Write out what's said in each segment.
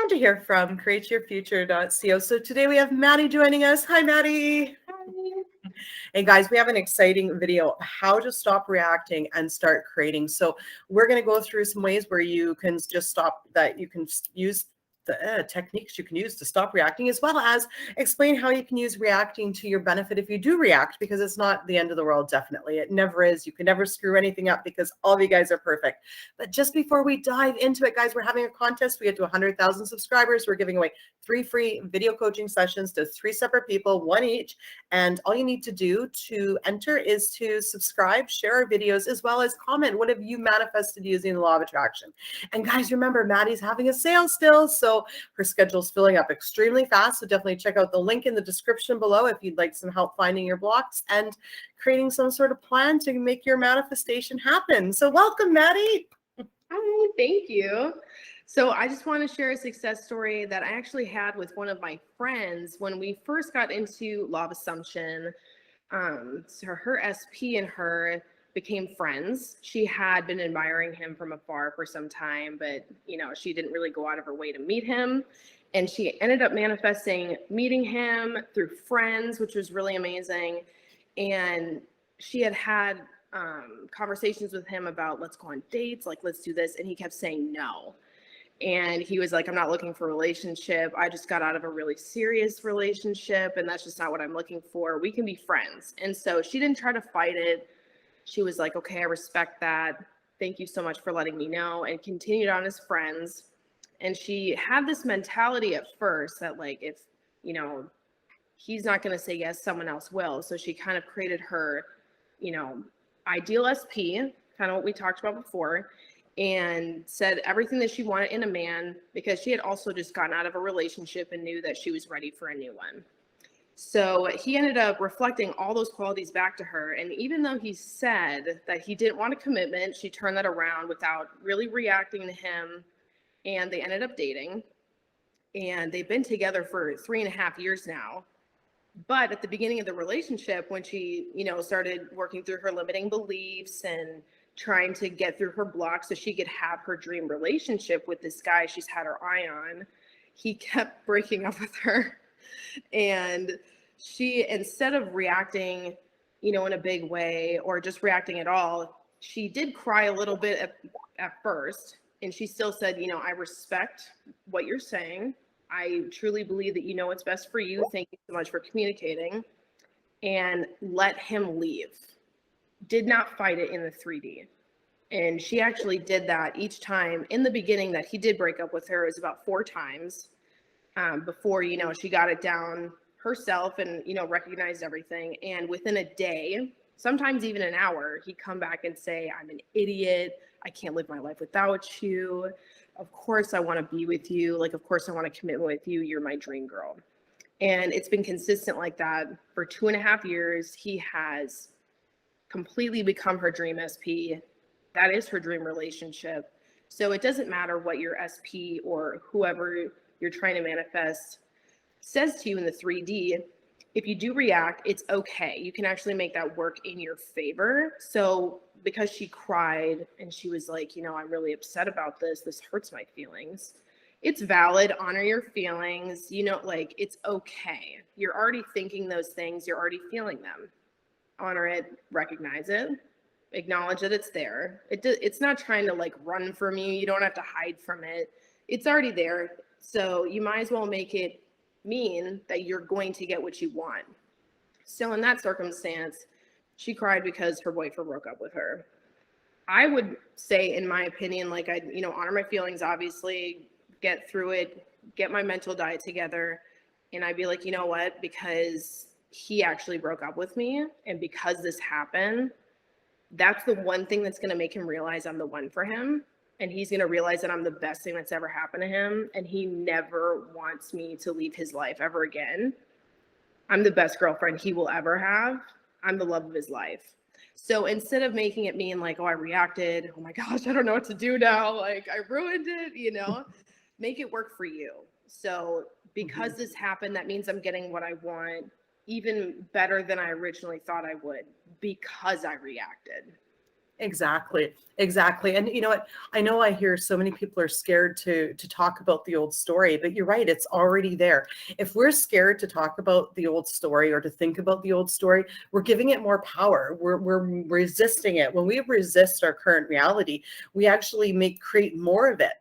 Andrea here from createyourfuture.co. So today we have Maddy joining us. Hi, Maddy. Hi. Hey guys, we have an exciting video of how to stop reacting and start creating. So we're going to go through some ways where you can just stop that. You can use the techniques you can use to stop reacting, as well as explain how you can use reacting to your benefit if you do react, because it's not the end of the world. Definitely, it never is. You can never screw anything up because all of you guys are perfect. But just before we dive into it, guys, we're having a contest. We get to 100,000 subscribers. We're giving away 3 free video coaching sessions to 3 separate people, 1 each. And all you need to do to enter is to subscribe, share our videos, as well as comment what have you manifested using the law of attraction. And guys, remember, Maddy's having a sale still, so her schedule's filling up extremely fast. So definitely check out the link in the description below if you'd like some help finding your blocks and creating some sort of plan to make your manifestation happen. So welcome, Maddy. Hi, thank you. So I just want to share a success story that I actually had with one of my friends when we first got into law of assumption. So her SP and her became friends. She had been admiring him from afar for some time, but she didn't really go out of her way to meet him. And she ended up manifesting meeting him through friends, which was really amazing. And she had conversations with him about, let's go on dates, like let's do this. And he kept saying no. And he was like, I'm not looking for a relationship. I just got out of a really serious relationship, and that's just not what I'm looking for. We can be friends. And so she didn't try to fight it. She was like, okay, I respect that. Thank you so much for letting me know, and continued on as friends. And she had this mentality at first that, like, if, he's not going to say yes, someone else will. So she kind of created her, ideal SP, kind of what we talked about before, and said everything that she wanted in a man, because she had also just gotten out of a relationship and knew that she was ready for a new one. So he ended up reflecting all those qualities back to her. And even though he said that he didn't want a commitment, she turned that around without really reacting to him. And they ended up dating. And they've been together for 3.5 years now. But at the beginning of the relationship, when she, started working through her limiting beliefs and trying to get through her block so she could have her dream relationship with this guy she's had her eye on, he kept breaking up with her. And she, instead of reacting, in a big way or just reacting at all, she did cry a little bit at first. And she still said, I respect what you're saying. I truly believe that you know what's best for you. Thank you so much for communicating. And let him leave. Did not fight it in the 3D. And she actually did that each time. In the beginning that he did break up with her, it was about 4 times before, she got it down herself and, recognized everything. And within a day, sometimes even an hour, he'd come back and say, I'm an idiot. I can't live my life without you. Of course I want to be with you. Like, of course I want to commit with you. You're my dream girl. And it's been consistent like that for 2.5 years. He has completely become her dream SP. That is her dream relationship. So it doesn't matter what your SP or whoever you're trying to manifest says to you in the 3D. If you do react, it's okay. You can actually make that work in your favor. So because she cried and she was like, I'm really upset about this. This hurts my feelings. It's valid. Honor your feelings. It's okay. You're already thinking those things. You're already feeling them. Honor it, recognize it, acknowledge that it's there. It's not trying to run from you. You don't have to hide from it. It's already there. So you might as well make it mean that you're going to get what you want. So in that circumstance, she cried because her boyfriend broke up with her. I would say, in my opinion, I'd, honor my feelings, obviously, get through it, get my mental diet together. And I'd be like, you know what, because he actually broke up with me, and because this happened, that's the one thing that's going to make him realize I'm the one for him. And he's going to realize that I'm the best thing that's ever happened to him. And he never wants me to leave his life ever again. I'm the best girlfriend he will ever have. I'm the love of his life. So instead of making it mean I reacted, oh my gosh, I don't know what to do now. I ruined it, make it work for you. So because this happened, that means I'm getting what I want even better than I originally thought I would, because I reacted. Exactly. Exactly. And you know what? I know I hear so many people are scared to talk about the old story, but you're right, it's already there. If we're scared to talk about the old story or to think about the old story, we're giving it more power. We're resisting it. When we resist our current reality, we actually create more of it.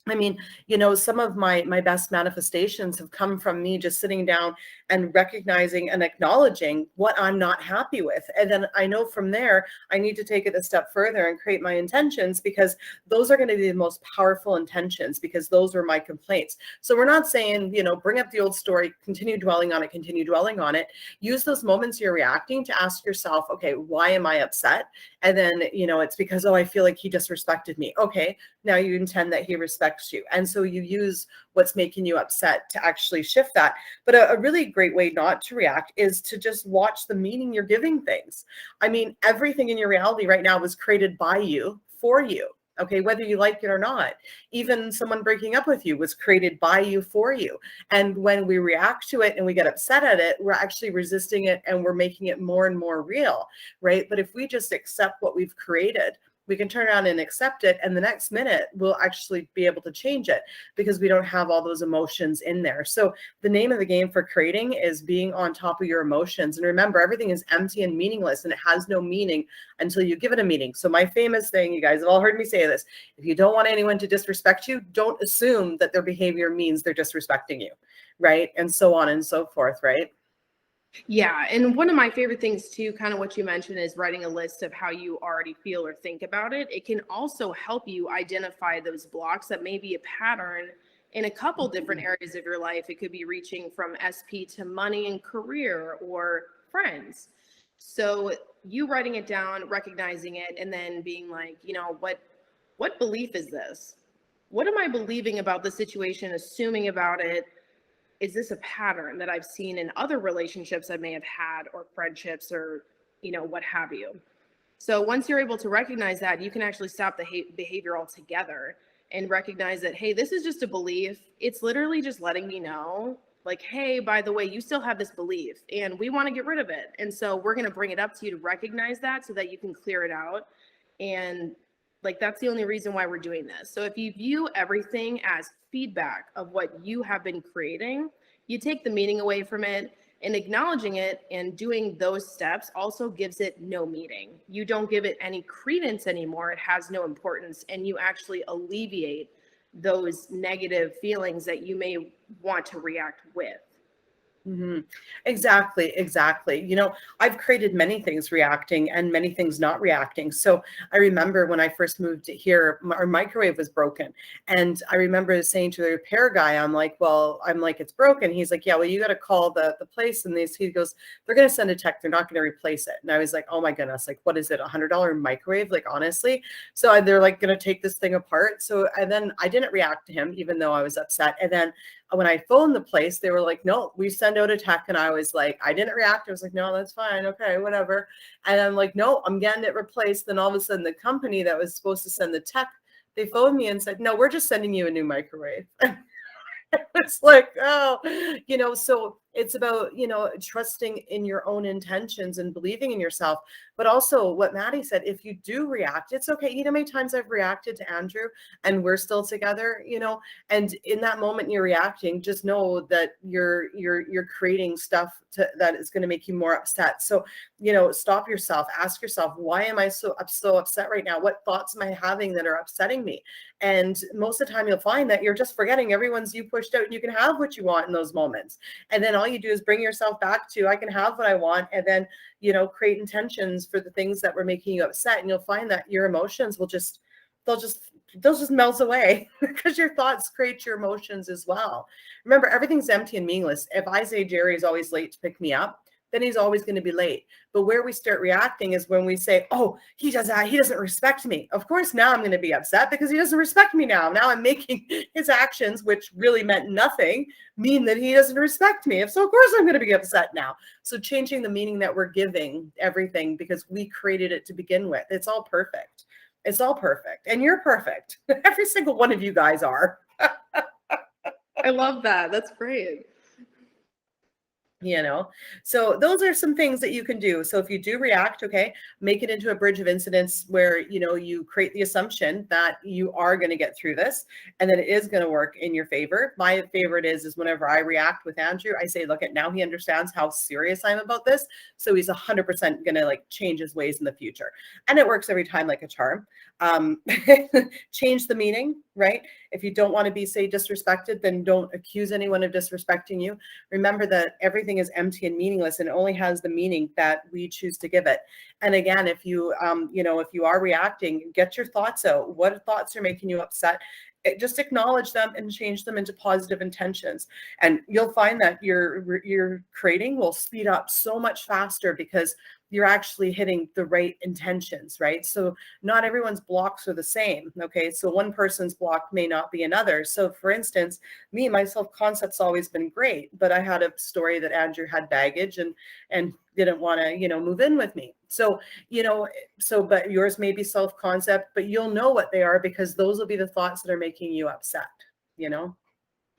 I mean, you know, some of my best manifestations have come from me just sitting down and recognizing and acknowledging what I'm not happy with. And then I know from there, I need to take it a step further and create my intentions, because those are going to be the most powerful intentions, because those are my complaints. So we're not saying, you know, bring up the old story, continue dwelling on it, continue dwelling on it. Use those moments you're reacting to ask yourself, okay, why am I upset? And then, you know, it's because, oh, I feel like he disrespected me. Okay, now you intend that he respects you. And so you use what's making you upset to actually shift that. But a really great way not to react is to just watch the meaning you're giving things. I mean, everything in your reality right now was created by you, for you. Okay, whether you like it or not. Even someone breaking up with you was created by you, for you. And when we react to it and we get upset at it, we're actually resisting it and we're making it more and more real, right? But if we just accept what we've created, we can turn around and accept it, and the next minute we'll actually be able to change it, because we don't have all those emotions in there. So the name of the game for creating is being on top of your emotions. And remember, everything is empty and meaningless, and it has no meaning until you give it a meaning. So my famous thing, you guys have all heard me say this: if you don't want anyone to disrespect you, don't assume that their behavior means they're disrespecting you, right? And so on and so forth, right? Yeah. And one of my favorite things too, kind of what you mentioned, is writing a list of how you already feel or think about it. It can also help you identify those blocks that may be a pattern in a couple different areas of your life. It could be reaching from SP to money and career or friends. So you writing it down, recognizing it, and then being like, you know, what belief is this? What am I believing about the situation, assuming about it? Is this a pattern that I've seen in other relationships I may have had, or friendships, or, you know, what have you? So once you're able to recognize that, you can actually stop the behavior altogether and recognize that, hey, this is just a belief. It's literally just letting me know, like, hey, by the way, you still have this belief and we want to get rid of it. And so we're going to bring it up to you to recognize that so that you can clear it out. And like, that's the only reason why we're doing this. So if you view everything as feedback of what you have been creating, you take the meaning away from it, and acknowledging it and doing those steps also gives it no meaning. You don't give it any credence anymore. It has no importance, and you actually alleviate those negative feelings that you may want to react with. Mhm. Exactly, exactly. You know, I've created many things reacting and many things not reacting. So I remember when I first moved to here, our microwave was broken. And I remember saying to the repair guy, I'm like, it's broken. He's like, yeah, well, you got to call the place. And he goes, they're going to send a tech. They're not going to replace it. And I was like, oh my goodness, like, what is it? $100 microwave? Like, honestly. So they're like going to take this thing apart. So, and then I didn't react to him, even though I was upset. And then when I phoned the place, they were like, no, we send out a tech. And I was like, I didn't react. I was like, no, that's fine. Okay, whatever. And I'm like, no, I'm getting it replaced. Then all of a sudden the company that was supposed to send the tech, they phoned me and said, no, we're just sending you a new microwave. It's like, oh, you know, so it's about, you know, trusting in your own intentions and believing in yourself. But also what Maddy said, if you do react, it's okay. You know how many times I've reacted to Andrew and we're still together, you know, and in that moment you're reacting, just know that you're creating stuff that is going to make you more upset. So, you know, stop yourself, ask yourself, why am I so upset right now? What thoughts am I having that are upsetting me? And most of the time you'll find that you're just forgetting everyone's you pushed out, and you can have what you want in those moments. And then all you do is bring yourself back to, I can have what I want, and then, you know, create intentions for the things that were making you upset. And you'll find that your emotions will they'll just melt away because your thoughts create your emotions as well. Remember, everything's empty and meaningless. If I say Jerry is always late to pick me up, then he's always going to be late. But where we start reacting is when we say, oh, he doesn't respect me. Of course, now I'm going to be upset because he doesn't respect me now. Now I'm making his actions, which really meant nothing, mean that he doesn't respect me. So of course I'm going to be upset now. So changing the meaning that we're giving everything, because we created it to begin with. It's all perfect. It's all perfect. And you're perfect. Every single one of you guys are. I love that. That's great. You know, so those are some things that you can do. So if you do react, okay, make it into a bridge of incidents where, you know, you create the assumption that you are going to get through this and that it is going to work in your favor. My favorite is whenever I react with Andrew, I say, look, at now he understands how serious I'm about this. So he's 100% going to like change his ways in the future. And it works every time like a charm. Change the meaning, right? If you don't want to be, say, disrespected, then don't accuse anyone of disrespecting you. Remember that everything is empty and meaningless, and it only has the meaning that we choose to give it. And again, if you, you know, if you are reacting, get your thoughts out. What thoughts are making you upset? Just acknowledge them and change them into positive intentions. And you'll find that your creating will speed up so much faster because you're actually hitting the right intentions, right? So not everyone's blocks are the same, okay? So one person's block may not be another. So for instance, my self-concept's always been great, but I had a story that Andrew had baggage and didn't want to, you know, move in with me. So, you know, but yours may be self-concept, but you'll know what they are because those will be the thoughts that are making you upset, you know?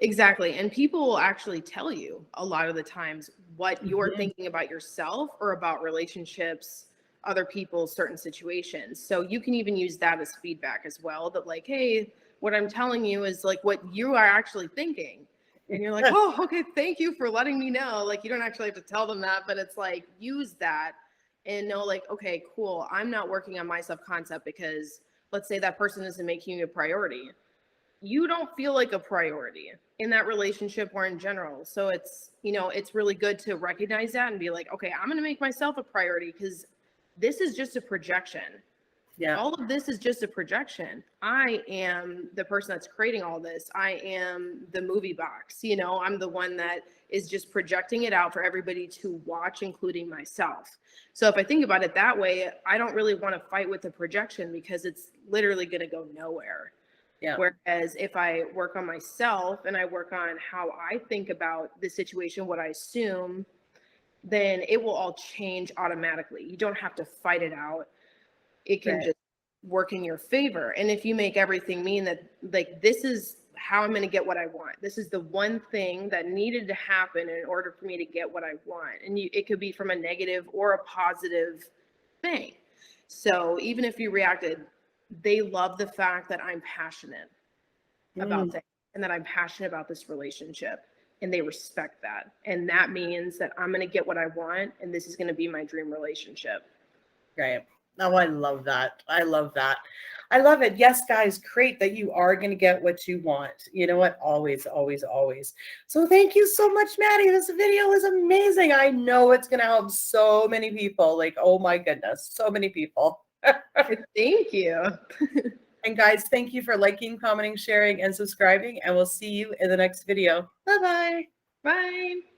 Exactly. And people will actually tell you a lot of the times what you're thinking about yourself or about relationships, other people, certain situations. So you can even use that as feedback as well, that like, hey, what I'm telling you is like what you are actually thinking. And you're like, oh, okay, thank you for letting me know. Like, you don't actually have to tell them that, but it's like, use that and know like, okay, cool. I'm not working on my self-concept because let's say that person isn't making you a priority. You don't feel like a priority in that relationship or in general. So it's, you know, it's really good to recognize that and be like, okay, I'm going to make myself a priority because this is just a projection. Yeah. All of this is just a projection. I am the person that's creating all this. I am the movie box, you know, I'm the one that is just projecting it out for everybody to watch, including myself. So if I think about it that way, I don't really want to fight with the projection because it's literally going to go nowhere. Yeah. Whereas if I work on myself and I work on how I think about the situation, what I assume, then it will all change automatically. You don't have to fight it out. It can just work in your favor. And if you make everything mean that like, this is how I'm going to get what I want. This is the one thing that needed to happen in order for me to get what I want. And it could be from a negative or a positive thing. So even if you reacted, they love the fact that I'm passionate about things and that I'm passionate about this relationship, and they respect that. And that means that I'm going to get what I want, and this is going to be my dream relationship. Right. Oh, I love that. I love that. I love it. Yes, guys, great that you are going to get what you want. You know what? Always, always, always. So thank you so much, Maddy. This video is amazing. I know it's going to help so many people. Like, oh my goodness, so many people. Thank you. And guys, thank you for liking, commenting, sharing, and subscribing. And we'll see you in the next video. Bye-bye. Bye.